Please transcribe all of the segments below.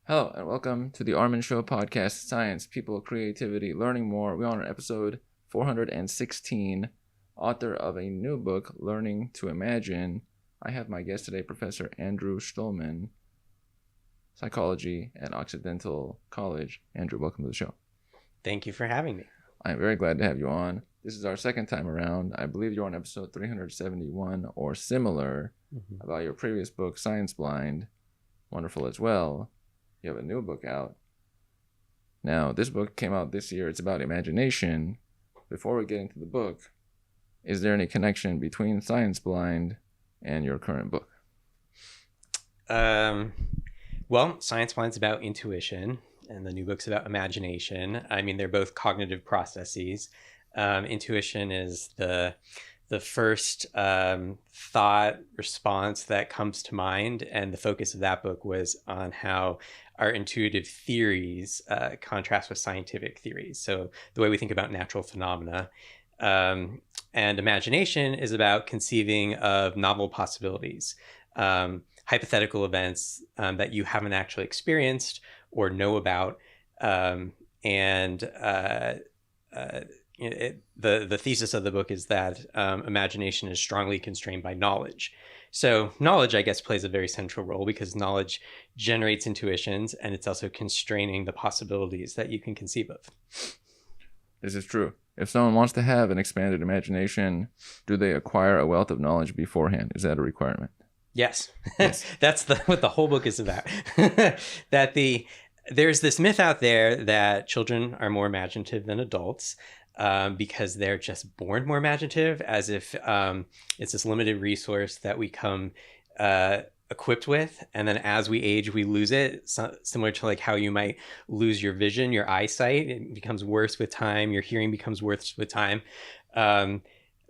Hello and welcome to the Armin Show podcast, Science, People, Creativity, Learning More. We're on episode 416, author of a new book, Learning to Imagine. I have my guest today, Professor Andrew Shtulman, psychology at Occidental College. Andrew, welcome to the show. Thank you for having me. I'm very glad to have you on. This is our second time around. I believe you're on episode 371 or similar about your previous book, Science Blind. Wonderful as well. You have a new book out. Now, this book came out this year. It's about imagination. Before we get into the book, is there any connection between Science Blind and your current book? Well, Science Blind's about intuition, and the new book's about imagination. I mean, they're both cognitive processes. Intuition is the first thought response that comes to mind, and the focus of that book was on how our intuitive theories contrast with scientific theories. So the way we think about natural phenomena. And imagination is about conceiving of novel possibilities, hypothetical events that you haven't actually experienced or know about. The thesis of the book is that imagination is strongly constrained by knowledge. So knowledge, I guess, plays a very central role because knowledge generates intuitions, and it's also constraining the possibilities that you can conceive of. This is true. If someone wants to have an expanded imagination, do they acquire a wealth of knowledge beforehand? Is that a requirement? Yes. That's what the whole book is about. There's this myth out there that children are more imaginative than adults. Because they're just born more imaginative, as if it's this limited resource that we come equipped with, and then as we age we lose it, similar to like how you might lose your vision, your eyesight. It becomes worse with time, your hearing becomes worse with time,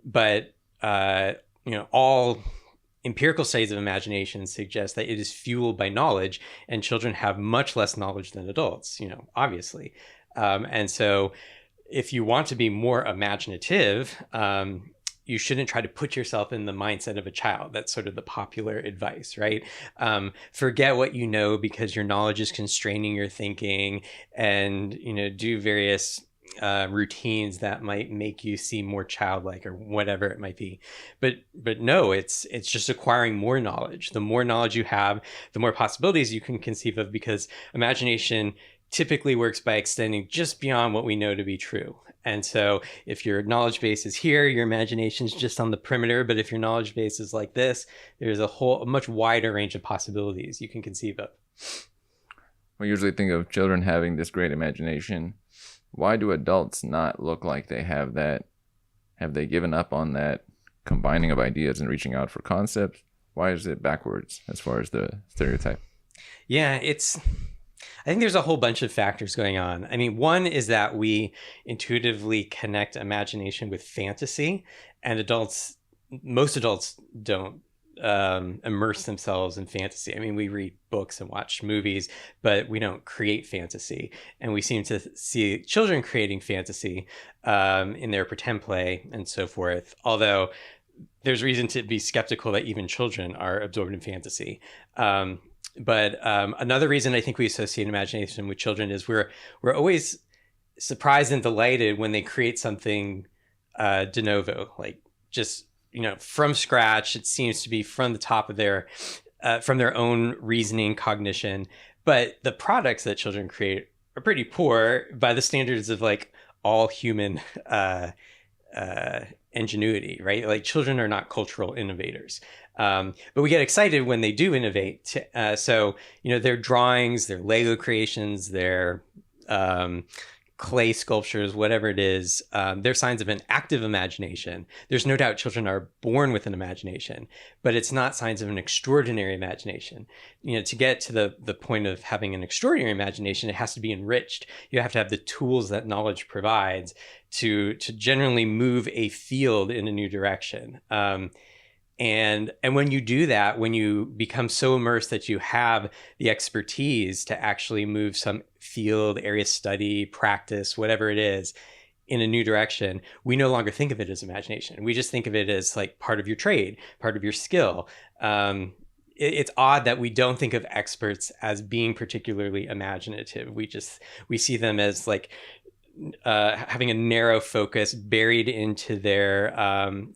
but all empirical studies of imagination suggest that it is fueled by knowledge, and children have much less knowledge than adults, obviously. And so if you want to be more imaginative, you shouldn't try to put yourself in the mindset of a child. That's sort of the popular advice, right? Forget what you know because your knowledge is constraining your thinking, and do various routines that might make you seem more childlike or whatever it might be. But no, it's just acquiring more knowledge. The more knowledge you have, the more possibilities you can conceive of, because imagination typically works by extending just beyond what we know to be true. And so if your knowledge base is here, your imagination is just on the perimeter. But if your knowledge base is like this, there's a much wider range of possibilities you can conceive of. We usually think of children having this great imagination. Why do adults not look like they have that? Have they given up on that combining of ideas and reaching out for concepts? Why is it backwards as far as the stereotype? Yeah, I think there's a whole bunch of factors going on. I mean, one is that we intuitively connect imagination with fantasy, and most adults don't immerse themselves in fantasy. I mean, we read books and watch movies, but we don't create fantasy. And we seem to see children creating fantasy in their pretend play and so forth, although there's reason to be skeptical that even children are absorbed in fantasy. But another reason I think we associate imagination with children is we're always surprised and delighted when they create something de novo, like just from scratch. It seems to be from the top of from their own reasoning, cognition. But the products that children create are pretty poor by the standards of like all human ingenuity, right? Like children are not cultural innovators. But we get excited when they do innovate. So, their drawings, their Lego creations, their clay sculptures, whatever it is, they're signs of an active imagination. There's no doubt children are born with an imagination, but it's not signs of an extraordinary imagination. To get to the point of having an extraordinary imagination, it has to be enriched. You have to have the tools that knowledge provides to generally move a field in a new direction. And when you do that, when you become so immersed that you have the expertise to actually move some field, area study, practice, whatever it is, in a new direction, we no longer think of it as imagination. We just think of it as like part of your trade, part of your skill. it's odd that we don't think of experts as being particularly imaginative. We see them as like having a narrow focus buried into their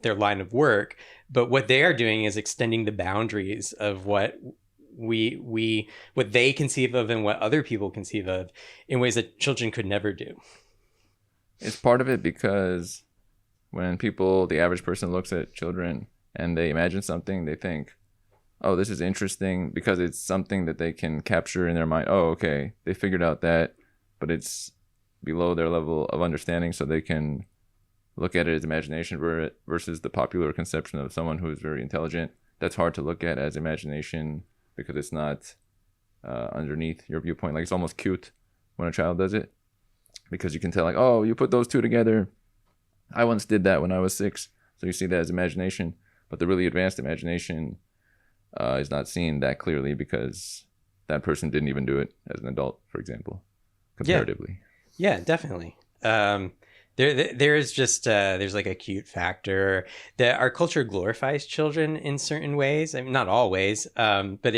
line of work. But what they are doing is extending the boundaries of what what they conceive of and what other people conceive of in ways that children could never do. It's part of it because when the average person looks at children and they imagine something, they think, oh, this is interesting because it's something that they can capture in their mind. Oh, okay, they figured out that, but it's below their level of understanding, so they can look at it as imagination versus the popular conception of someone who is very intelligent. That's hard to look at as imagination because it's not underneath your viewpoint. Like, it's almost cute when a child does it because you can tell, like, oh, you put those two together. I once did that when I was 6. So you see that as imagination. But the really advanced imagination is not seen that clearly because that person didn't even do it as an adult, for example, comparatively. Yeah, definitely. There is just there's like a cute factor that our culture glorifies children in certain ways. I mean, not always, but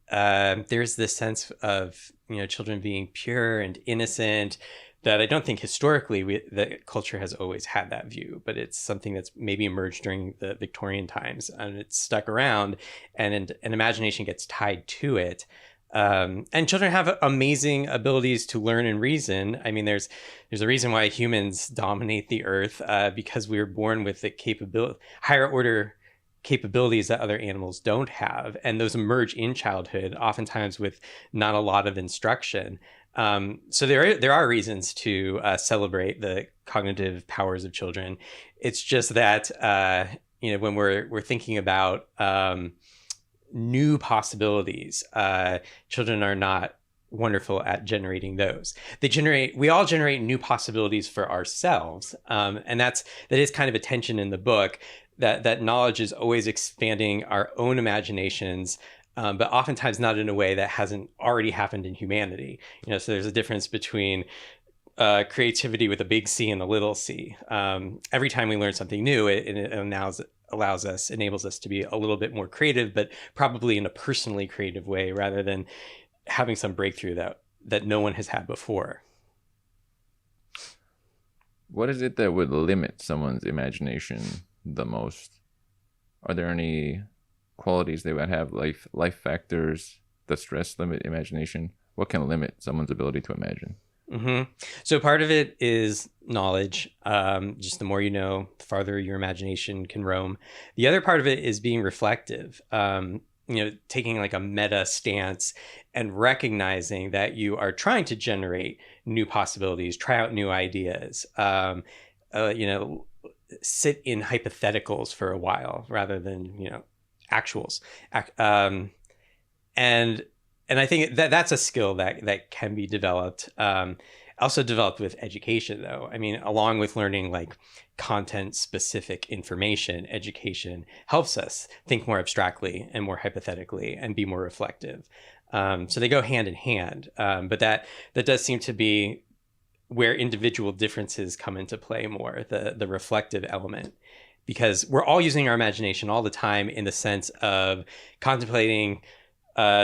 there's this sense of, you know, children being pure and innocent that I don't think historically the culture has always had that view, but it's something that's maybe emerged during the Victorian times and it's stuck around, and imagination gets tied to it. And children have amazing abilities to learn and reason. I mean, there's a reason why humans dominate the earth, because we were born with the higher order capabilities that other animals don't have. And those emerge in childhood, oftentimes with not a lot of instruction. So there are reasons to celebrate the cognitive powers of children. It's just that, you know, when we're thinking about new possibilities, children are not wonderful at generating those. We all generate new possibilities for ourselves, and that is kind of a tension in the book, that knowledge is always expanding our own imaginations, but oftentimes not in a way that hasn't already happened in humanity. You know, so there's a difference between creativity with a big C and a little c. Every time we learn something new, it enables us to be a little bit more creative, but probably in a personally creative way rather than having some breakthrough that no one has had before. What is it that would limit someone's imagination the most? Are there any qualities they would have, life factors that stress limit imagination? What can limit someone's ability to imagine? Mm-hmm. So part of it is knowledge. Just the more you know, the farther your imagination can roam. The other part of it is being reflective. You know, taking like a meta stance and recognizing that you are trying to generate new possibilities, try out new ideas. You know, sit in hypotheticals for a while rather than, you know, actuals. And I think that's a skill that can be developed. Also developed with education, though. I mean, along with learning like content-specific information, education helps us think more abstractly and more hypothetically and be more reflective. So they go hand in hand. But that does seem to be where individual differences come into play more, the reflective element. Because we're all using our imagination all the time in the sense of contemplating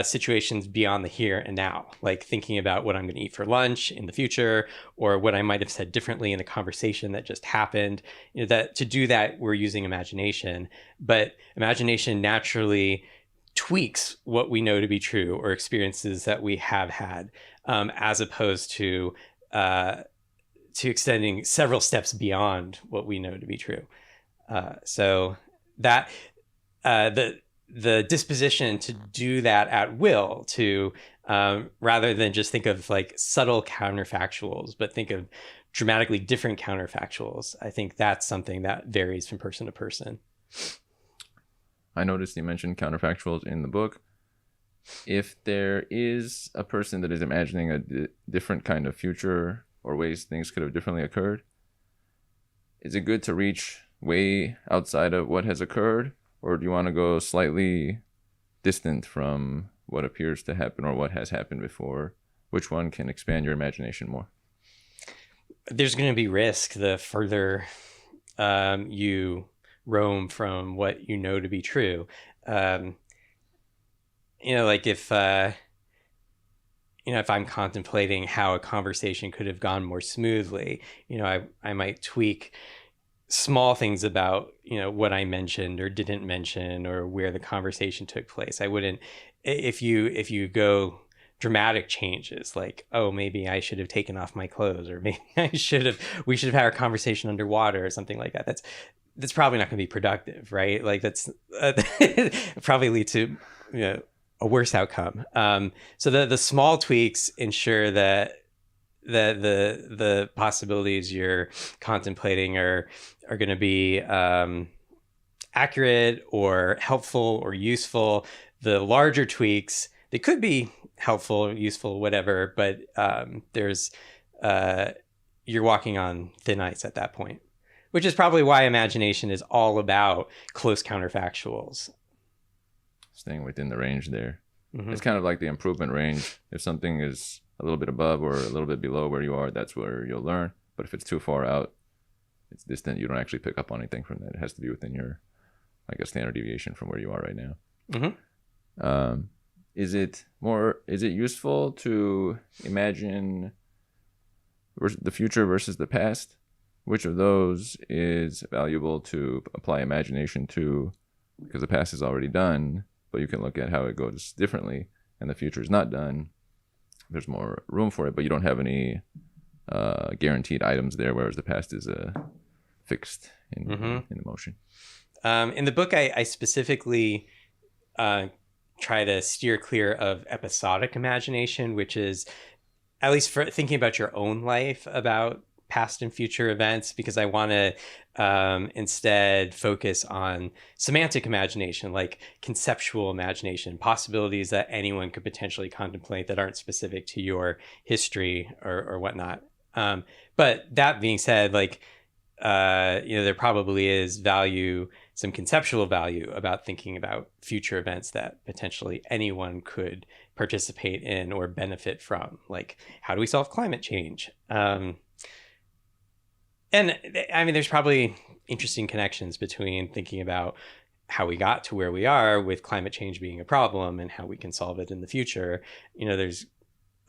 situations beyond the here and now, like thinking about what I'm going to eat for lunch in the future, or what I might have said differently in a conversation that just happened. You know, that to do that, we're using imagination, but imagination naturally tweaks what we know to be true or experiences that we have had, as opposed to extending several steps beyond what we know to be true. So that the disposition to do that at will, to rather than just think of like subtle counterfactuals, but think of dramatically different counterfactuals. I think that's something that varies from person to person. I noticed you mentioned counterfactuals in the book. If there is a person that is imagining a different kind of future or ways things could have differently occurred, is it good to reach way outside of what has occurred? Or do you want to go slightly distant from what appears to happen or what has happened before? Which one can expand your imagination more? There's going to be risk the further you roam from what you know to be true. like if if I'm contemplating how a conversation could have gone more smoothly, I might tweak small things about, what I mentioned or didn't mention or where the conversation took place. I wouldn't, if you go dramatic changes like, oh, maybe I should have taken off my clothes, or maybe we should have had our conversation underwater or something like that. That's probably not going to be productive, right? Like that's probably lead to, a worse outcome. So the small tweaks ensure that the possibilities you're contemplating are going to be accurate or helpful or useful. The larger tweaks, they could be helpful, useful, whatever, but there's you're walking on thin ice at that point, which is probably why imagination is all about close counterfactuals. Staying within the range there. Mm-hmm. It's kind of like the improvement range. If something is a little bit above or a little bit below where you are, that's where you'll learn. But if it's too far out, it's distant, you don't actually pick up on anything from that. It has to be within your, standard deviation from where you are right now. Mm-hmm. Is it useful to imagine the future versus the past? Which of those is valuable to apply imagination to? Because the past is already done, but you can look at how it goes differently, and the future is not done. There's more room for it, but you don't have any guaranteed items there, whereas the past is fixed in emotion. In the book, I specifically try to steer clear of episodic imagination, which is, at least for thinking about your own life, about past and future events, because I want to instead focus on semantic imagination, like conceptual imagination, possibilities that anyone could potentially contemplate that aren't specific to your history or whatnot. But that being said, there probably is some conceptual value about thinking about future events that potentially anyone could participate in or benefit from. Like, how do we solve climate change? And I mean, there's probably interesting connections between thinking about how we got to where we are with climate change being a problem and how we can solve it in the future. There's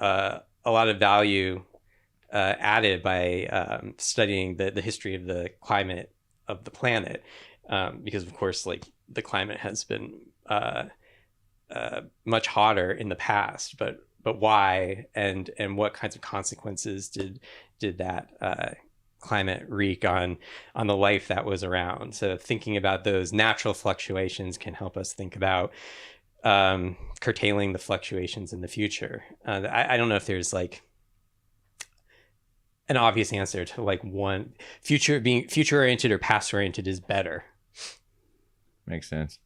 a lot of value added by studying the history of the climate of the planet, because of course, the climate has been much hotter in the past, but why and what kinds of consequences did that climate wreak on the life that was around? So thinking about those natural fluctuations can help us think about curtailing the fluctuations in the future. I don't know if there's an obvious answer to one being future oriented or past oriented is better. Makes sense.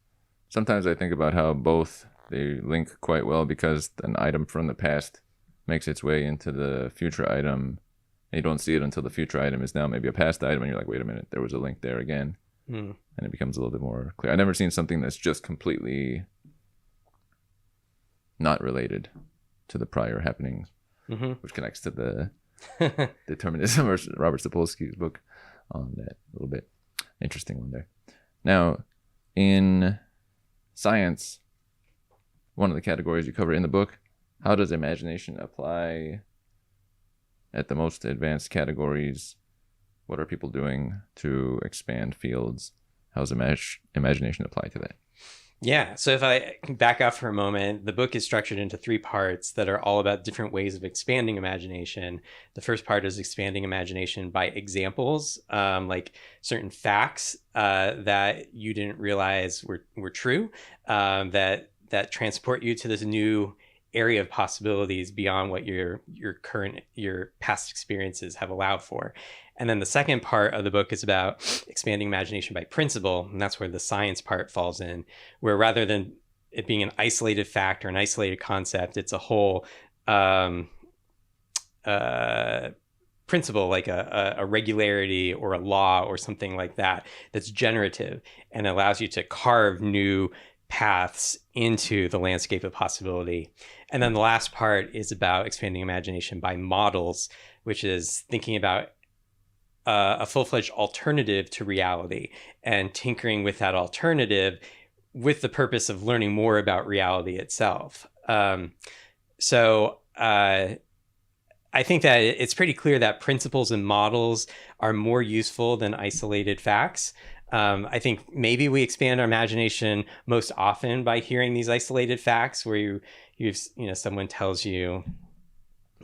Sometimes I think about how both they link quite well, because an item from the past makes its way into the future item, and you don't see it until the future item is now maybe a past item, and you're like, wait a minute, there was a link there again. And it becomes a little bit more clear. I've never seen something that's just completely not related to the prior happenings, which connects to the determinism, or Robert Sapolsky's book on that a little bit. Interesting one there. Now, in science, one of the categories you cover in the book, how does imagination apply at the most advanced categories? What are people doing to expand fields? How does imagination apply to that? Yeah. So if I can back up for a moment, the book is structured into 3 parts that are all about different ways of expanding imagination. The first part is expanding imagination by examples, like certain facts that you didn't realize were true, that transport you to this new area of possibilities beyond what your past experiences have allowed for. And then the second part of the book is about expanding imagination by principle, and that's where the science part falls in, where rather than it being an isolated fact or an isolated concept, it's a whole principle, like a regularity or a law or something like that, that's generative and allows you to carve new paths into the landscape of possibility. And then the last part is about expanding imagination by models, which is thinking about a full-fledged alternative to reality and tinkering with that alternative with the purpose of learning more about reality itself. So I think that it's pretty clear that principles and models are more useful than isolated facts. I think maybe we expand our imagination most often by hearing these isolated facts where someone tells you,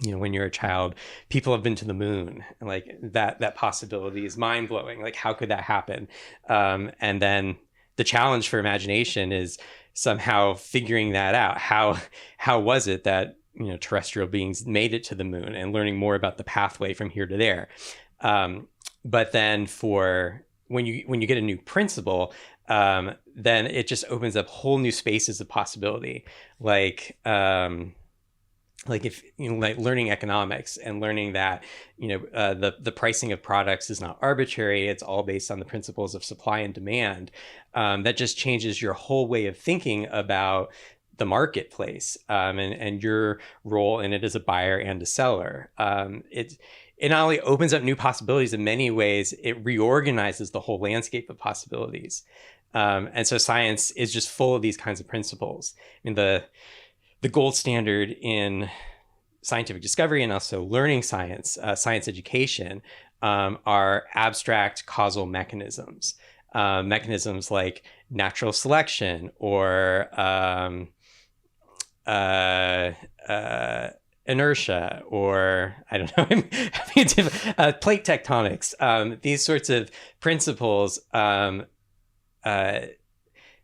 when you're a child, people have been to the moon, and like that possibility is mind blowing. Like, how could that happen? And then the challenge for imagination is somehow figuring that out. How was it that terrestrial beings made it to the moon, and learning more about the pathway from here to there. But then when you get a new principle, then it just opens up whole new spaces of possibility. Like if like learning economics and learning that the pricing of products is not arbitrary, it's all based on the principles of supply and demand. That just changes your whole way of thinking about the marketplace, and your role in it as a buyer and a seller. It not only opens up new possibilities in many ways, it reorganizes the whole landscape of possibilities. And so science is just full of these kinds of principles. I mean, the gold standard in scientific discovery and also learning science, science education, are abstract causal mechanisms. Mechanisms like natural selection or inertia, or I don't know, plate tectonics. These sorts of principles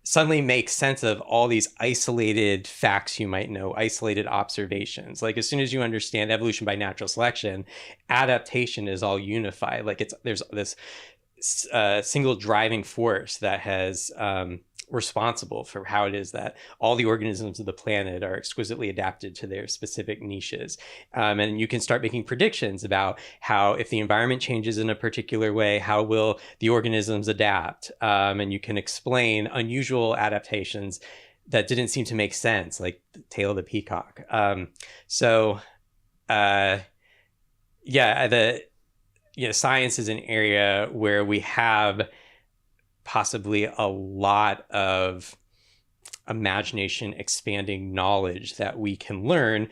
suddenly make sense of all these isolated facts you might know, isolated observations. Like, as soon as you understand evolution by natural selection, adaptation is all unified. Like, there's this single driving force that has responsible for how it is that all the organisms of the planet are exquisitely adapted to their specific niches. And you can start making predictions about how, if the environment changes in a particular way, how will the organisms adapt? And you can explain unusual adaptations that didn't seem to make sense, like the tail of the peacock. Science is an area where we have possibly a lot of imagination expanding knowledge that we can learn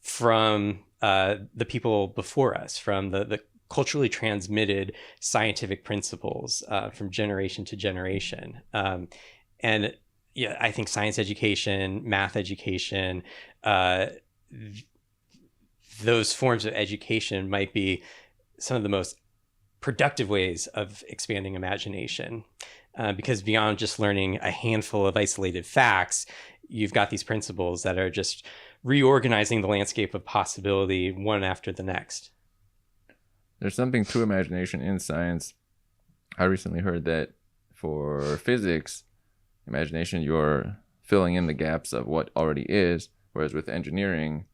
from the people before us, from the culturally transmitted scientific principles from generation to generation. And I think science education, math education, those forms of education might be some of the most productive ways of expanding imagination, because beyond just learning a handful of isolated facts, you've got these principles that are just reorganizing the landscape of possibility one after the next. There's something to imagination in science. I recently heard that for physics, imagination, you're filling in the gaps of what already is, whereas with engineering,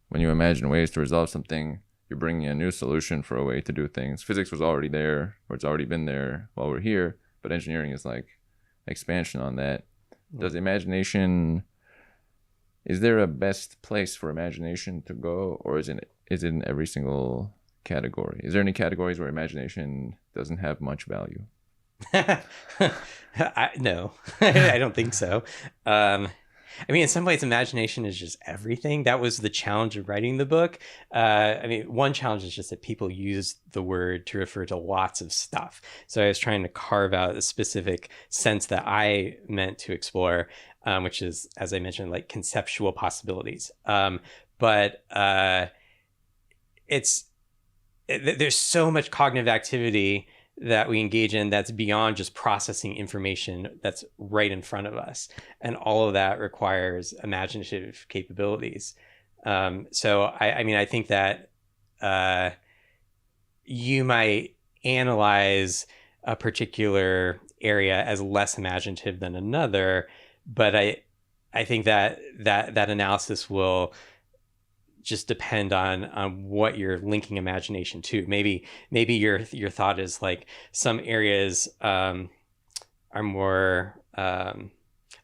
when you imagine ways to resolve something, you're bringing a new solution for a way to do things. Physics was already there, or it's already been there while we're here, but engineering is like expansion on that. Does imagination, is there a best place for imagination to go, or is it in every single category? Is there any categories where imagination doesn't have much value? No, I don't think so. I mean, in some ways, imagination is just everything. That was the challenge of writing the book. One challenge is just that people use the word to refer to lots of stuff. So I was trying to carve out a specific sense that I meant to explore, which is, as I mentioned, like conceptual possibilities. But there's so much cognitive activity that we engage in that's beyond just processing information that's right in front of us. And all of that requires imaginative capabilities. So I think that you might analyze a particular area as less imaginative than another, but I think that analysis will just depend on what you're linking imagination to. Maybe your thought is like some areas are more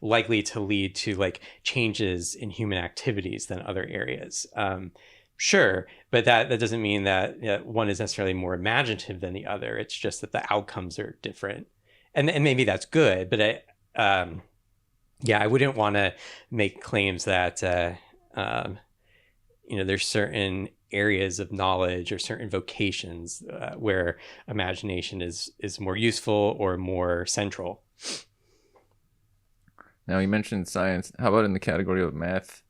likely to lead to like changes in human activities than other areas. Sure, but that doesn't mean that one is necessarily more imaginative than the other. It's just that the outcomes are different, and maybe that's good. But Yeah, I wouldn't want to make claims that there's certain areas of knowledge or certain vocations where imagination is more useful or more central. Now, you mentioned science. How about in the category of math?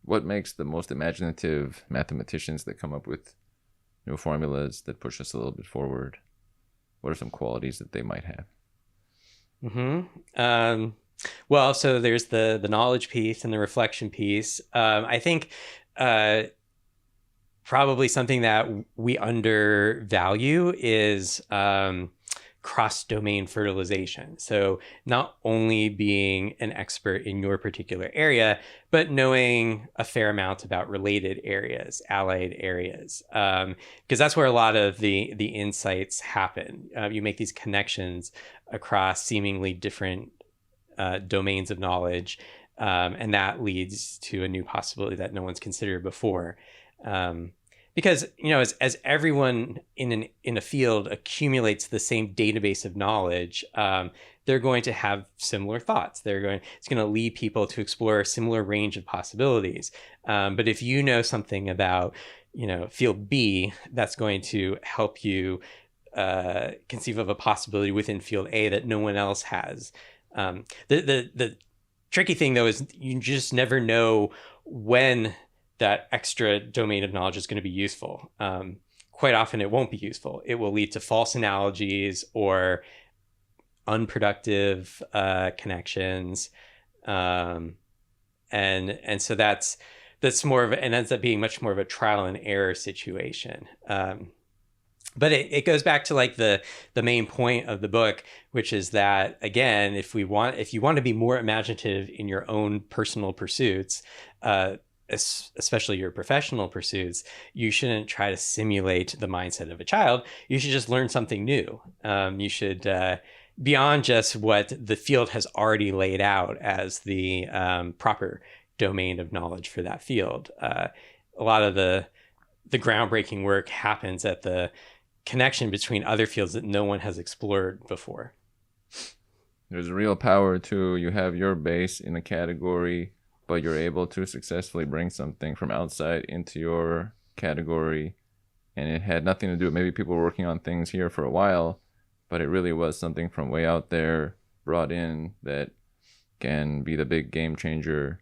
What makes the most imaginative mathematicians that come up with new formulas that push us a little bit forward? What are some qualities that they might have? Well, so there's the knowledge piece and the reflection piece. I think probably something that we undervalue is cross-domain fertilization. So not only being an expert in your particular area, but knowing a fair amount about related areas, allied areas, because that's where a lot of the insights happen. You make these connections across seemingly different domains of knowledge, and that leads to a new possibility that no one's considered before. Because as everyone in a field accumulates the same database of knowledge, they're going to have similar thoughts. It's going to lead people to explore a similar range of possibilities. But if you know something about field B, that's going to help you conceive of a possibility within field A that no one else has. The tricky thing though is you just never know when that extra domain of knowledge is going to be useful. Quite often it won't be useful. It will lead to false analogies or unproductive connections. And so that's more of, and ends up being much more of a trial and error situation. But it goes back to like the main point of the book, which is that, again, if you want to be more imaginative in your own personal pursuits, especially your professional pursuits, you shouldn't try to simulate the mindset of a child. You should just learn something new. You should, beyond just what the field has already laid out as the proper domain of knowledge for that field. A lot of the groundbreaking work happens at the connection between other fields that no one has explored before. There's a real power to, you have your base in a category, but you're able to successfully bring something from outside into your category. And it had nothing to do with, maybe people were working on things here for a while, but it really was something from way out there brought in that can be the big game changer.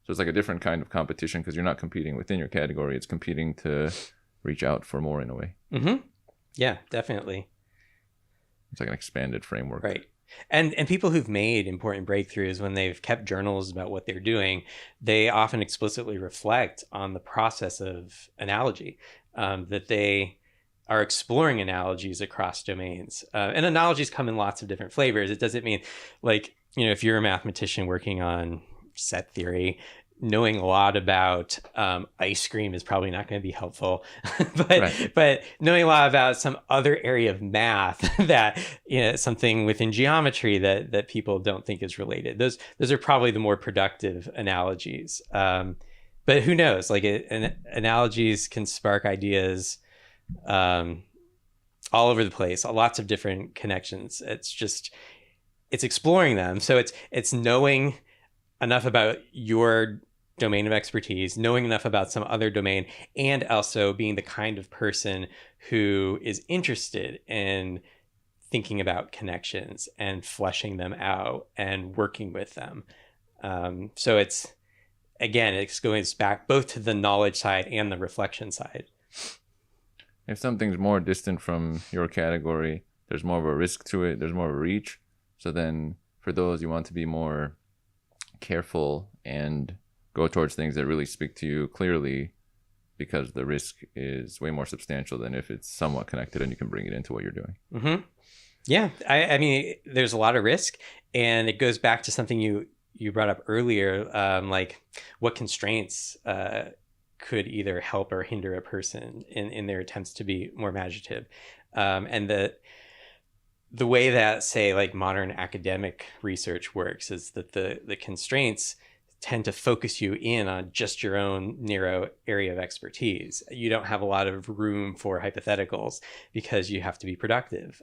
So it's like a different kind of competition because you're not competing within your category. It's competing to reach out for more in a way. Mm-hmm. Yeah, definitely. It's like an expanded framework. Right. And people who've made important breakthroughs, when they've kept journals about what they're doing, they often explicitly reflect on the process of analogy, that they are exploring analogies across domains. And analogies come in lots of different flavors. It doesn't mean like, if you're a mathematician working on set theory, knowing a lot about ice cream is probably not going to be helpful, but knowing a lot about some other area of math that something within geometry that people don't think is related, those are probably the more productive analogies. But who knows? Like analogies can spark ideas all over the place, lots of different connections. It's exploring them. So it's knowing enough about your domain of expertise, knowing enough about some other domain, and also being the kind of person who is interested in thinking about connections and fleshing them out and working with them. So it's going back both to the knowledge side and the reflection side. If something's more distant from your category, there's more of a risk to it, there's more of a reach. So then for those, you want to be more careful and go towards things that really speak to you clearly, because the risk is way more substantial than if it's somewhat connected and you can bring it into what you're doing. Mm-hmm. Yeah. I mean, there's a lot of risk, and it goes back to something you brought up earlier, like what constraints could either help or hinder a person in their attempts to be more imaginative. And the way that, say, like modern academic research works is that the constraints tend to focus you in on just your own narrow area of expertise. You don't have a lot of room for hypotheticals because you have to be productive.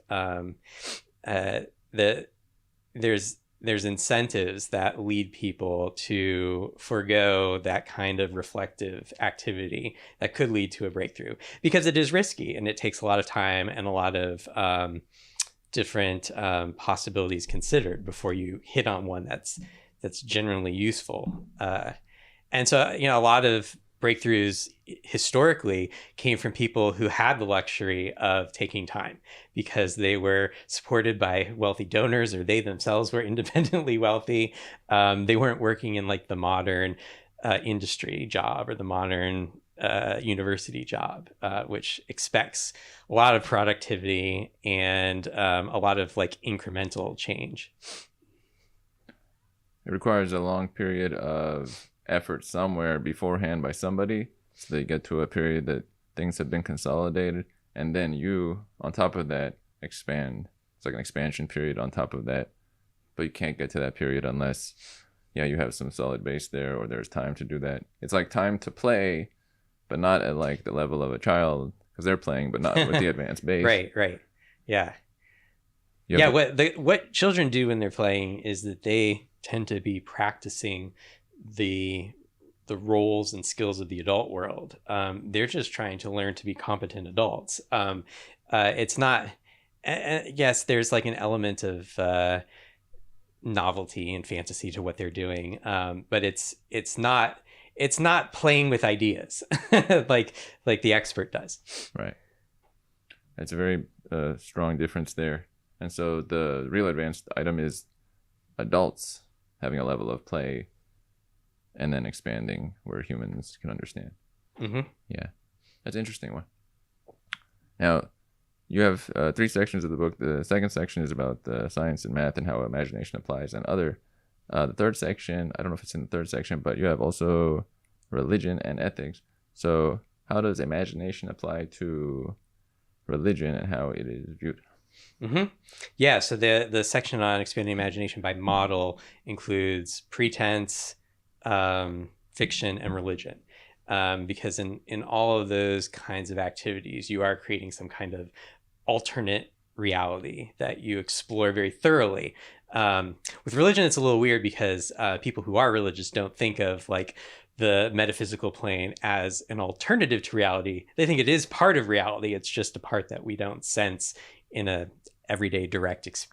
There's there's incentives that lead people to forego that kind of reflective activity that could lead to a breakthrough, because it is risky and it takes a lot of time and a lot of different possibilities considered before you hit on one that's generally useful. And so, a lot of breakthroughs historically came from people who had the luxury of taking time because they were supported by wealthy donors, or they themselves were independently wealthy. They weren't working in like the modern industry job or the modern university job, which expects a lot of productivity and a lot of like incremental change. It requires a long period of effort somewhere beforehand by somebody, so they get to a period that things have been consolidated, and then you on top of that expand. It's like an expansion period on top of that, but you can't get to that period unless you have some solid base there, or there's time to do that. It's like time to play, but not at like the level of a child, because they're playing but not with the advanced base. Right. What children do when they're playing is that they tend to be practicing the roles and skills of the adult world. They're just trying to learn to be competent adults. It's not, yes, there's like an element of novelty and fantasy to what they're doing, but it's not playing with ideas like the expert does. Right. It's a very strong difference there. And so the real advanced item is adults having a level of play and then expanding where humans can understand. Mm-hmm. Yeah, that's an interesting one. Now, you have 3 sections of the book. The second section is about science and math and how imagination applies, and other. The third section, I don't know if it's in the third section, but you have also religion and ethics. So how does imagination apply to religion and how it is viewed? Mm-hmm. Yeah, so the section on expanding imagination by model includes pretense, fiction, and religion, because in all of those kinds of activities, you are creating some kind of alternate reality that you explore very thoroughly. With religion, it's a little weird because people who are religious don't think of like the metaphysical plane as an alternative to reality. They think it is part of reality. It's just a part that we don't sense in a everyday direct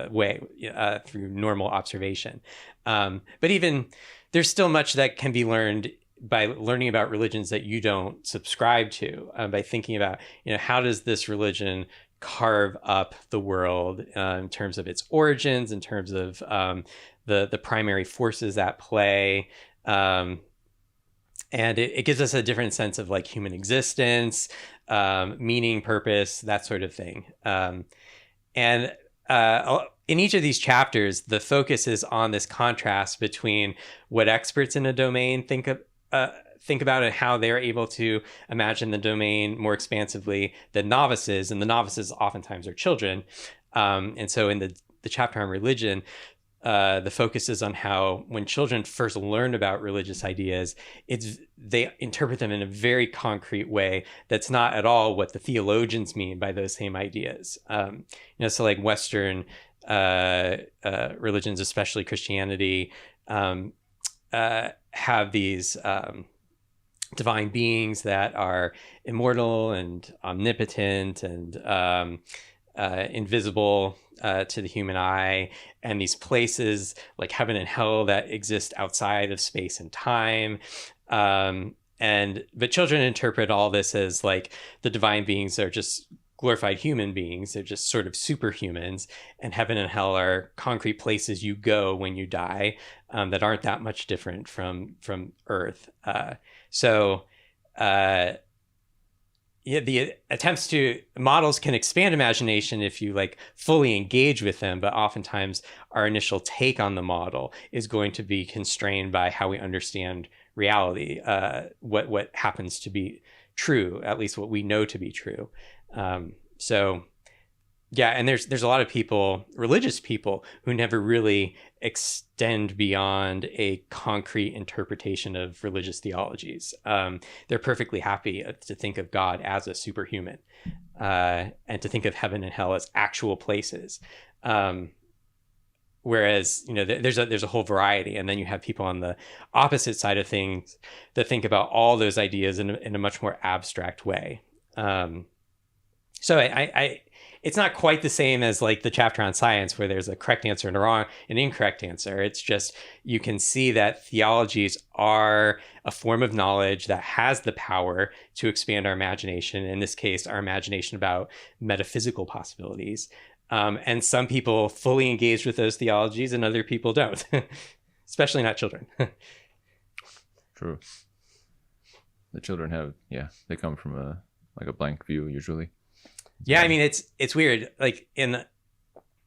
way through normal observation. But even there's still much that can be learned by learning about religions that you don't subscribe to, by thinking about, how does this religion carve up the world in terms of its origins, in terms of the primary forces at play. And it gives us a different sense of like human existence, meaning, purpose, that sort of thing. And in each of these chapters, the focus is on this contrast between what experts in a domain think about and how they're able to imagine the domain more expansively than novices, and the novices oftentimes are children. And so in the chapter on religion, the focus is on how when children first learn about religious ideas, they interpret them in a very concrete way that's not at all what the theologians mean by those same ideas. So like Western religions, especially Christianity, have these divine beings that are immortal and omnipotent and invisible to the human eye, and these places like heaven and hell that exist outside of space and time. But children interpret all this as like the divine beings are just glorified human beings. They're just sort of superhumans, and heaven and hell are concrete places you go when you die, that aren't that much different from Earth. The attempts to models can expand imagination if you like fully engage with them, but oftentimes our initial take on the model is going to be constrained by how we understand reality, what happens to be true, at least what we know to be true. And there's a lot of people, religious people, who never really extend beyond a concrete interpretation of religious theologies. They're perfectly happy to think of God as a superhuman, and to think of heaven and hell as actual places. Whereas, there's a whole variety, and then you have people on the opposite side of things that think about all those ideas in a much more abstract way. So it's not quite the same as like the chapter on science where there's a correct answer and an incorrect answer. It's just, you can see that theologies are a form of knowledge that has the power to expand our imagination. In this case, our imagination about metaphysical possibilities. And some people fully engage with those theologies and other people don't, especially not children. True. The children have, they come from a blank view usually. Yeah, I mean, it's weird. Like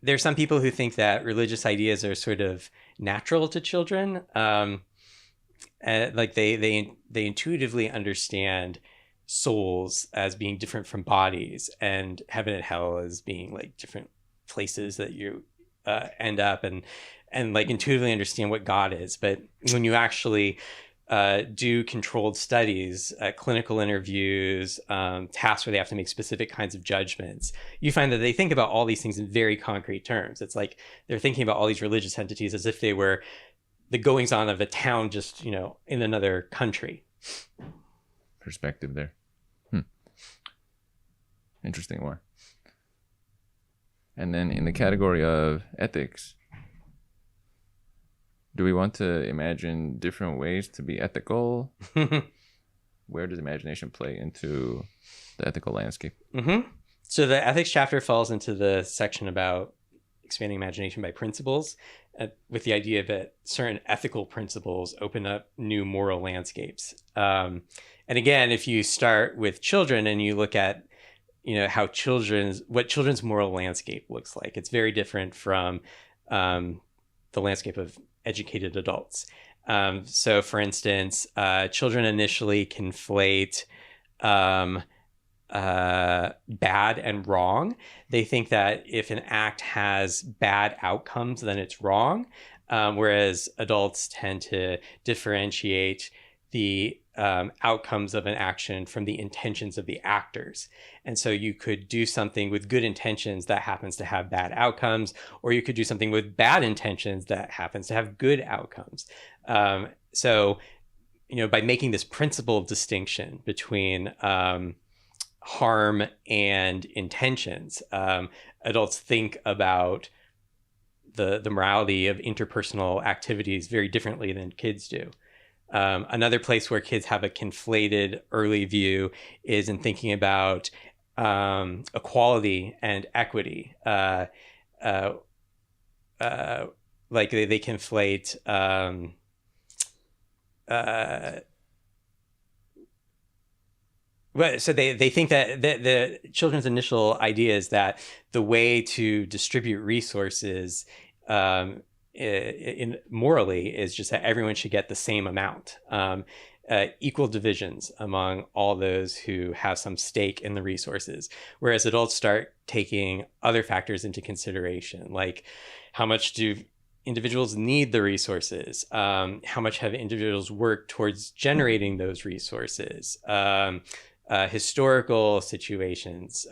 there's some people who think that religious ideas are sort of natural to children. Like they intuitively understand souls as being different from bodies, and heaven and hell as being like different places that you end up, and like intuitively understand what God is. But when you actually do controlled studies, clinical interviews, tasks where they have to make specific kinds of judgments, you find that they think about all these things in very concrete terms. It's like they're thinking about all these religious entities as if they were the goings on of a town just, in another country. Perspective there. Interesting one. And then in the category of ethics, do we want to imagine different ways to be ethical? Where does imagination play into the ethical landscape? Mm-hmm. So the ethics chapter falls into the section about expanding imagination by principles, with the idea that certain ethical principles open up new moral landscapes. And again, if you start with children and you look at how what children's moral landscape looks like, it's very different from the landscape of educated adults. So for instance, children initially conflate bad and wrong. They think that if an act has bad outcomes, then it's wrong. Whereas adults tend to differentiate the outcomes of an action from the intentions of the actors. And so you could do something with good intentions that happens to have bad outcomes, or you could do something with bad intentions that happens to have good outcomes. So, by making this principled distinction between harm and intentions, adults think about the morality of interpersonal activities very differently than kids do. Another place where kids have a conflated early view is in thinking about equality and equity. Like they conflate so they think that the children's initial idea is that the way to distribute resources morally is just that everyone should get the same amount, equal divisions among all those who have some stake in the resources. Whereas adults start taking other factors into consideration, like how much do individuals need the resources? How much have individuals worked towards generating those resources? Historical situations,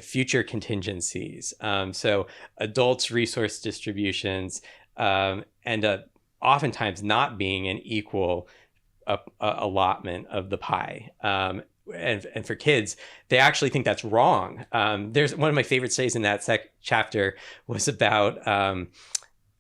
future contingencies. So adults' resource distributions end up oftentimes not being an equal allotment of the pie. And for kids, they actually think that's wrong. There's one of my favorite studies in that chapter was about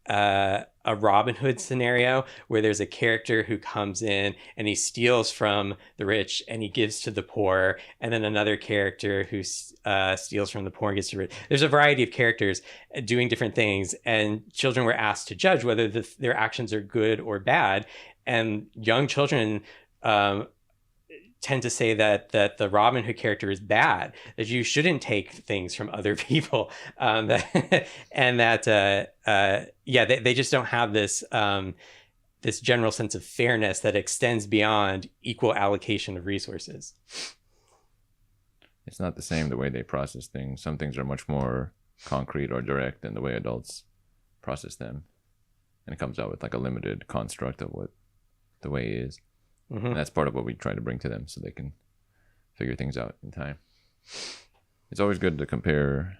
a Robin Hood scenario where there's a character who comes in and he steals from the rich and he gives to the poor, and then another character who steals from the poor and gives to the rich. There's a variety of characters doing different things, and children were asked to judge whether their actions are good or bad. And young children tend to say that the Robin Hood character is bad, that you shouldn't take things from other people, and that they just don't have this this general sense of fairness that extends beyond equal allocation of resources. It's not the same the way they process things. Some things are much more concrete or direct than the way adults process them, and it comes out with like a limited construct of what the way is. Mm-hmm. And that's part of what we try to bring to them so they can figure things out in time. It's always good to compare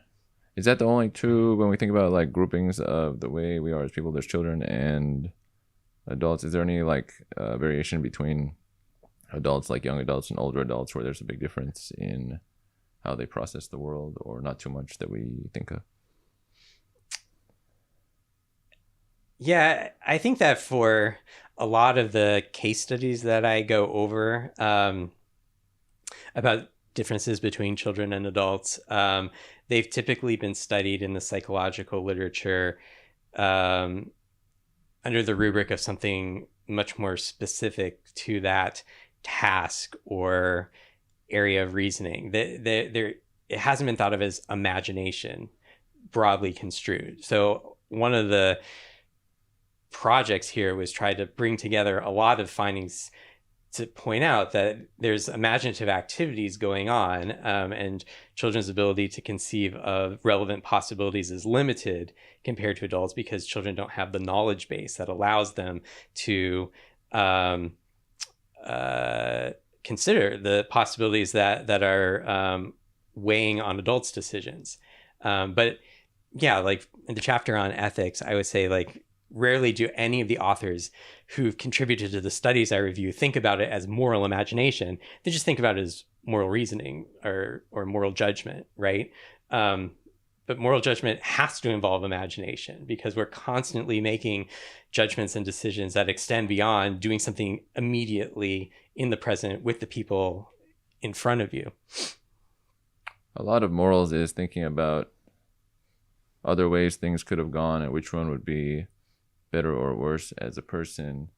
Is that the only two when we think about like groupings of the way we are as people? There's children and adults. Is there any like variation between adults, like young adults and older adults, where there's a big difference in how they process the world, or not too much that we think of? Yeah, I think that for a lot of the case studies that I go over about differences between children and adults, they've typically been studied in the psychological literature under the rubric of something much more specific to that task or area of reasoning. It hasn't been thought of as imagination broadly construed. So one of the projects here was try to bring together a lot of findings to point out that there's imaginative activities going on, and children's ability to conceive of relevant possibilities is limited compared to adults because children don't have the knowledge base that allows them to consider the possibilities that are weighing on adults' decisions. But yeah, like in the chapter on ethics, I would say like rarely do any of the authors who've contributed to the studies I review think about it as moral imagination. They just think about it as moral reasoning or moral judgment, right? But moral judgment has to involve imagination because we're constantly making judgments and decisions that extend beyond doing something immediately in the present with the people in front of you. A lot of morals is thinking about other ways things could have gone and which one would be better or worse as a person.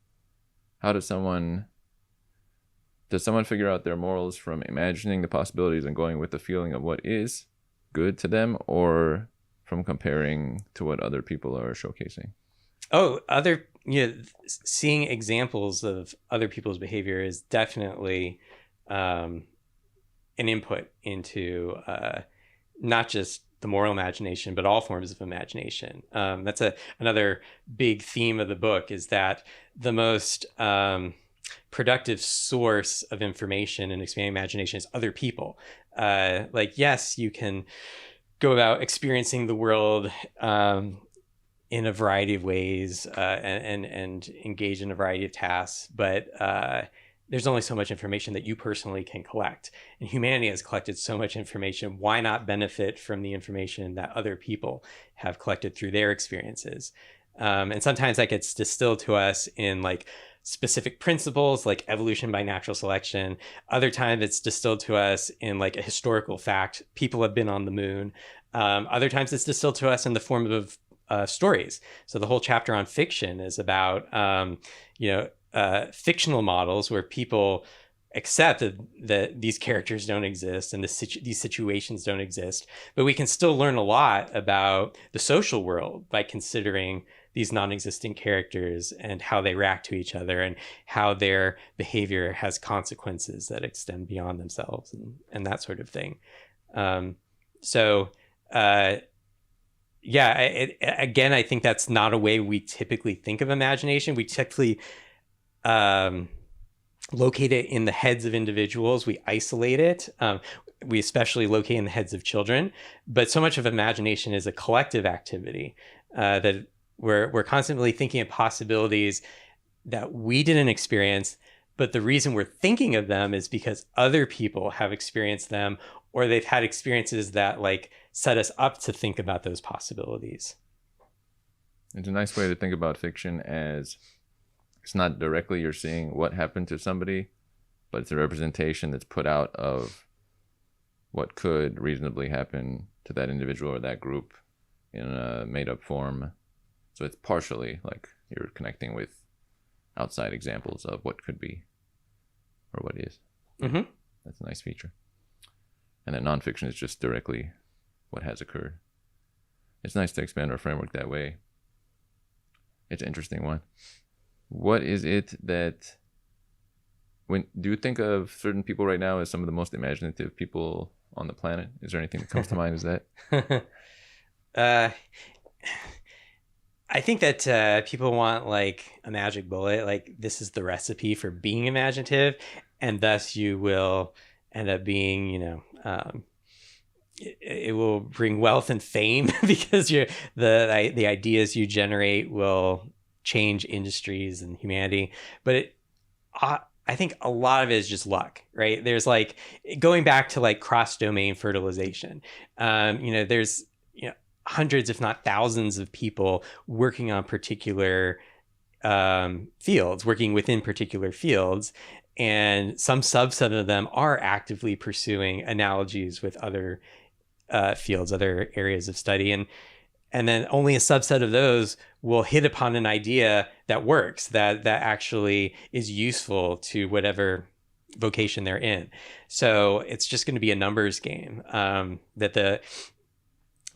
How does someone figure out their morals from imagining the possibilities and going with the feeling of what is good to them, or from comparing to what other people are showcasing? Seeing examples of other people's behavior is definitely an input into not just the moral imagination, but all forms of imagination. That's another big theme of the book, is that the most productive source of information and expanding imagination is other people. Yes, you can go about experiencing the world in a variety of ways and engage in a variety of tasks, but there's only so much information that you personally can collect. And humanity has collected so much information. Why not benefit from the information that other people have collected through their experiences? And sometimes that gets distilled to us in like specific principles, like evolution by natural selection. Other times it's distilled to us in like a historical fact. People have been on the moon. Other times it's distilled to us in the form of stories. So the whole chapter on fiction is about, fictional models where people accept that these characters don't exist and these situations don't exist, but we can still learn a lot about the social world by considering these non-existent characters and how they react to each other and how their behavior has consequences that extend beyond themselves and that sort of thing. Again, I think that's not a way we typically think of imagination. We typically locate it in the heads of individuals. We isolate it. We especially locate in the heads of children. But so much of imagination is a collective activity that we're constantly thinking of possibilities that we didn't experience. But the reason we're thinking of them is because other people have experienced them, or they've had experiences that like set us up to think about those possibilities. It's a nice way to think about fiction, as it's not directly you're seeing what happened to somebody, but it's a representation that's put out of what could reasonably happen to that individual or that group in a made-up form. So it's partially like you're connecting with outside examples of what could be or what is. Mm-hmm. That's a nice feature. And then nonfiction is just directly what has occurred. It's nice to expand our framework that way. It's an interesting one. What is it that, do you think of certain people right now as some of the most imaginative people on the planet? Is there anything that comes to mind as that? I think that people want like a magic bullet, like this is the recipe for being imaginative, and thus you will end up being, it will bring wealth and fame because the ideas you generate will change industries and humanity. But I think a lot of it is just luck, right? There's like going back to like cross-domain fertilization. There's hundreds, if not thousands, of people working on particular fields, working within particular fields, and some subset of them are actively pursuing analogies with other fields, other areas of study, and then only a subset of those will hit upon an idea that works, that actually is useful to whatever vocation they're in. So it's just going to be a numbers game. That the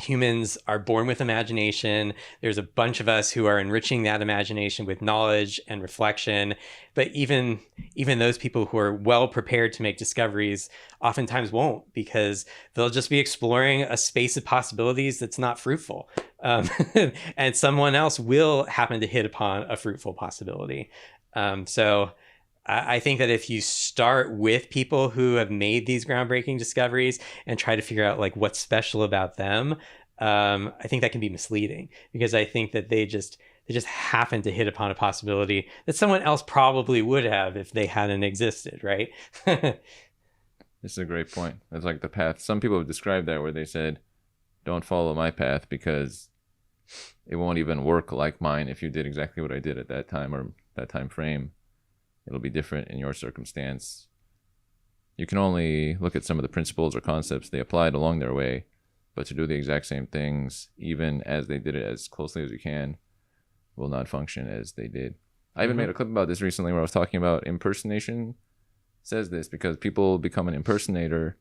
humans are born with imagination. There's a bunch of us who are enriching that imagination with knowledge and reflection. But even those people who are well prepared to make discoveries oftentimes won't, because they'll just be exploring a space of possibilities that's not fruitful. And someone else will happen to hit upon a fruitful possibility. So I think that if you start with people who have made these groundbreaking discoveries and try to figure out like what's special about them, I think that can be misleading, because I think that they just happen to hit upon a possibility that someone else probably would have if they hadn't existed, right? This is a great point. It's like the path. Some people have described that where they said, don't follow my path because it won't even work like mine if you did exactly what I did at that time or that time frame. It'll be different in your circumstance. You can only look at some of the principles or concepts they applied along their way, but to do the exact same things, even as they did it as closely as you can, will not function as they did. I even made a clip about this recently where I was talking about impersonation says this because people become an impersonator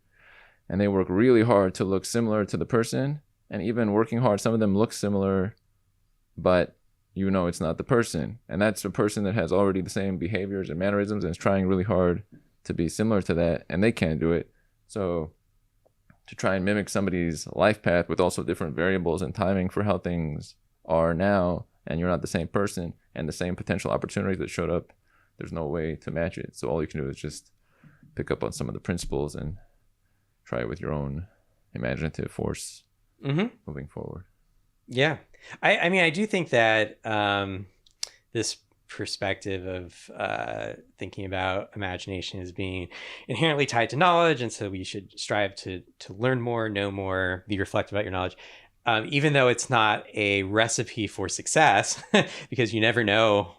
and they work really hard to look similar to the person, and even working hard, some of them look similar, but it's not the person. And that's a person that has already the same behaviors and mannerisms and is trying really hard to be similar to that, and they can't do it. So to try and mimic somebody's life path with also different variables and timing for how things are now, and you're not the same person and the same potential opportunities that showed up, there's no way to match it. So all you can do is just pick up on some of the principles and try it with your own imaginative force moving forward. Yeah. I mean, I do think that this perspective of thinking about imagination as being inherently tied to knowledge, and so we should strive to learn more, know more, be reflective about your knowledge, even though it's not a recipe for success, because you never know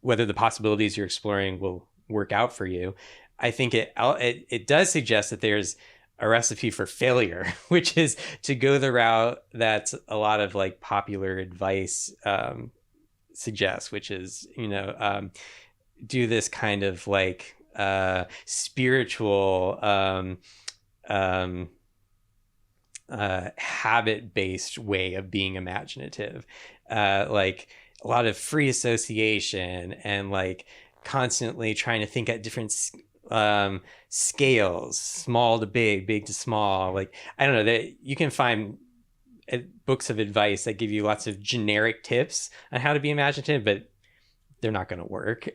whether the possibilities you're exploring will work out for you. I think it does suggest that there's a recipe for failure, which is to go the route that a lot of like popular advice suggests, which is, do this kind of like spiritual habit-based way of being imaginative, like a lot of free association and like constantly trying to think at different scales, small to big, big to small. Like, I don't know, that you can find books of advice that give you lots of generic tips on how to be imaginative, but they're not going to work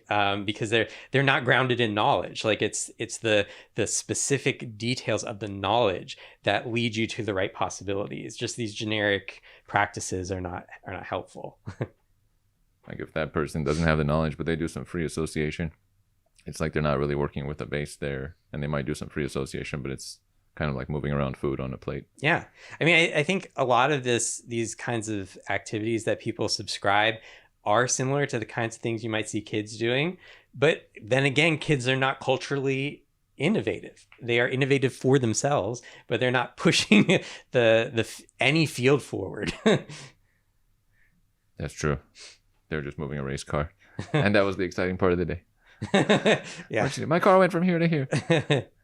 because they're not grounded in knowledge. Like it's the specific details of the knowledge that lead you to the right possibilities. Just these generic practices are not helpful. Like if that person doesn't have the knowledge, but they do some free association, it's like they're not really working with a base there, and they might do some free association, but it's kind of like moving around food on a plate. Yeah. I mean, I think a lot of these kinds of activities that people subscribe are similar to the kinds of things you might see kids doing. But then again, kids are not culturally innovative. They are innovative for themselves, but they're not pushing any field forward. That's true. They're just moving a race car. And that was the exciting part of the day. Yeah. My car went from here to here.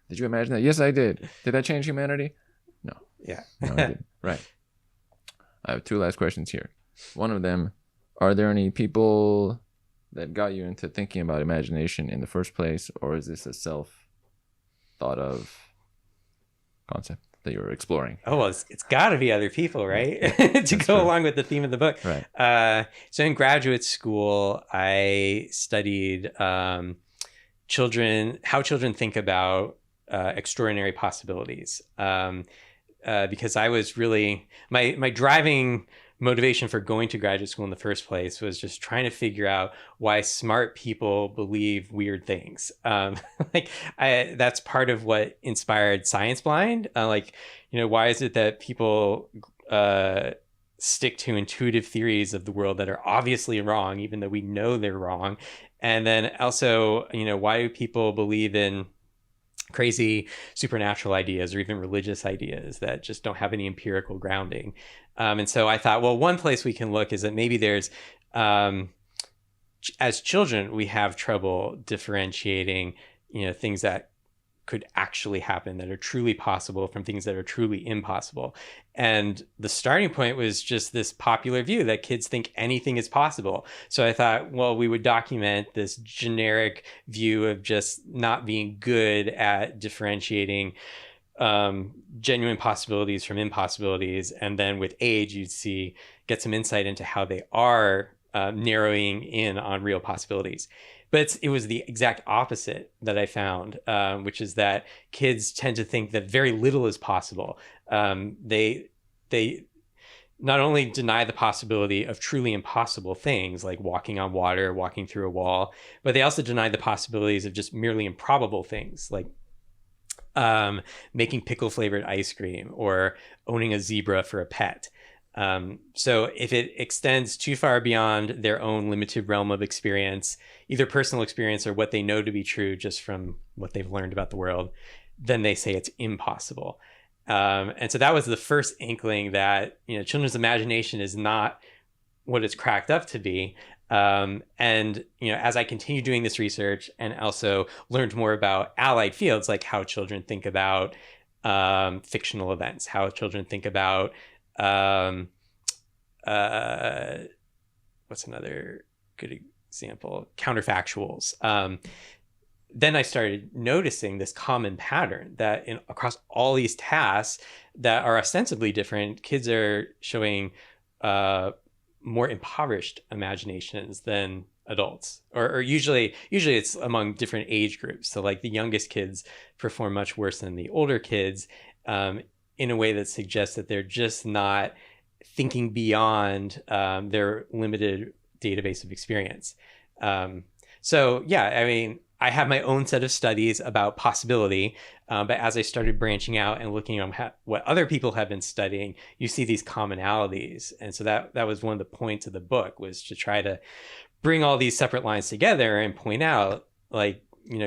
Did you imagine that? Yes, I did. Did that change humanity? No. Yeah. No, I didn't. Right. I have two last questions here. One of them, are there any people that got you into thinking about imagination in the first place, or is this a self-thought of concept that you're exploring? Oh, well, it's got to be other people, right? To go along with the theme of the book. Right. So in graduate school, I studied how children think about extraordinary possibilities. because I was really my driving motivation for going to graduate school in the first place was just trying to figure out why smart people believe weird things. Like that's part of what inspired Science Blind. Like, why is it that people stick to intuitive theories of the world that are obviously wrong, even though we know they're wrong? And then also, why do people believe in crazy supernatural ideas or even religious ideas that just don't have any empirical grounding? And so I thought, well, one place we can look is that maybe there's, as children, we have trouble differentiating, things that could actually happen, that are truly possible, from things that are truly impossible. And the starting point was just this popular view that kids think anything is possible. So I thought, well, we would document this generic view of just not being good at differentiating genuine possibilities from impossibilities. And then with age, you'd get some insight into how they are narrowing in on real possibilities. But it was the exact opposite that I found, which is that kids tend to think that very little is possible. They not only deny the possibility of truly impossible things like walking on water, walking through a wall, but they also deny the possibilities of just merely improbable things like making pickle flavored ice cream or owning a zebra for a pet. So if it extends too far beyond their own limited realm of experience, either personal experience or what they know to be true just from what they've learned about the world, then they say it's impossible. And so that was the first inkling that, children's imagination is not what it's cracked up to be. And, as I continued doing this research and also learned more about allied fields, like how children think about fictional events, how children think about what's another good example? Counterfactuals. Then I started noticing this common pattern that across all these tasks that are ostensibly different, kids are showing more impoverished imaginations than adults, or usually it's among different age groups. So like the youngest kids perform much worse than the older kids, in a way that suggests that they're just not thinking beyond their limited database of experience. So yeah, I mean, I have my own set of studies about possibility, but as I started branching out and looking at what other people have been studying, you see these commonalities. And so that was one of the points of the book, was to try to bring all these separate lines together and point out, like,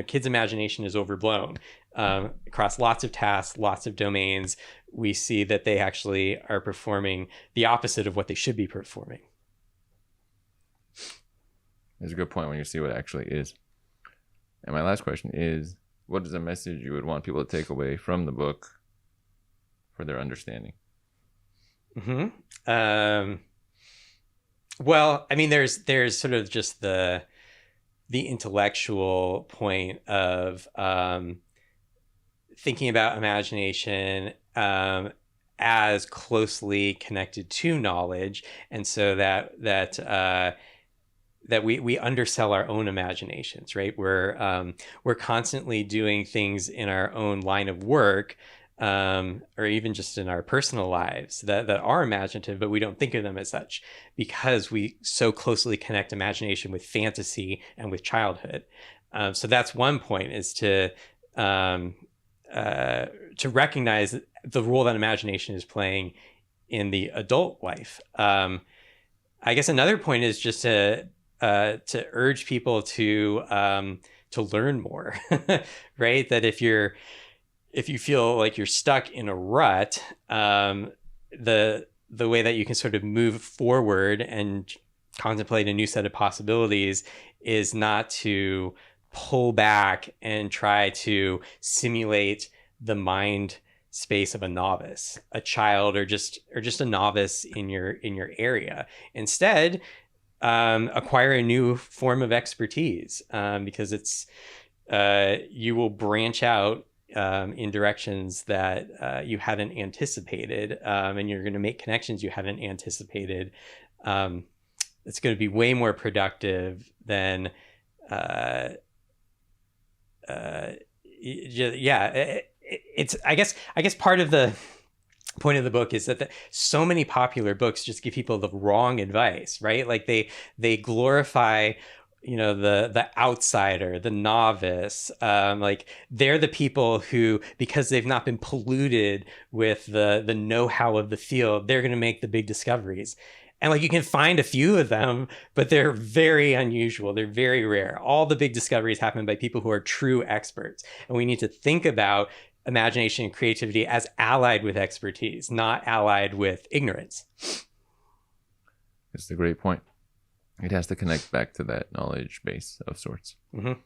kids' imagination is overblown. Across lots of tasks, lots of domains, we see that they actually are performing the opposite of what they should be performing. It's a good point when you see what it actually is. And my last question is, what is a message you would want people to take away from the book for their understanding? Well, I mean, there's sort of just the intellectual point of thinking about imagination as closely connected to knowledge, and so that we undersell our own imaginations, right? We're constantly doing things in our own line of work, or even just in our personal lives that are imaginative, but we don't think of them as such because we so closely connect imagination with fantasy and with childhood. So that's one point, is to recognize the role that imagination is playing in the adult life. I guess another point is just to urge people to learn more, right? That if you feel like you're stuck in a rut, the way that you can sort of move forward and contemplate a new set of possibilities is not to pull back and try to simulate the mind space of a novice, a child, or just a novice in your area. Instead, acquire a new form of expertise, because it's you will branch out in directions that you haven't anticipated, and you're going to make connections you haven't anticipated. It's going to be way more productive than it's I guess part of the point of the book is that so many popular books just give people the wrong advice, right? Like they glorify, you know, the outsider, the novice. Like they're the people who, because they've not been polluted with the know-how of the field, they're going to make the big discoveries. And like you can find a few of them, but they're very unusual. They're very rare. All the big discoveries happen by people who are true experts. And we need to think about imagination and creativity as allied with expertise, not allied with ignorance. It's a great point. It has to connect back to that knowledge base of sorts. Mm-hmm.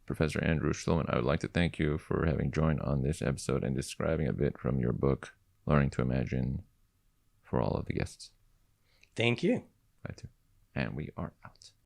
Professor Andrew Shtulman, I would like to thank you for having joined on this episode and describing a bit from your book, Learning to Imagine, for all of the guests. Thank you. Glad to. And we are out.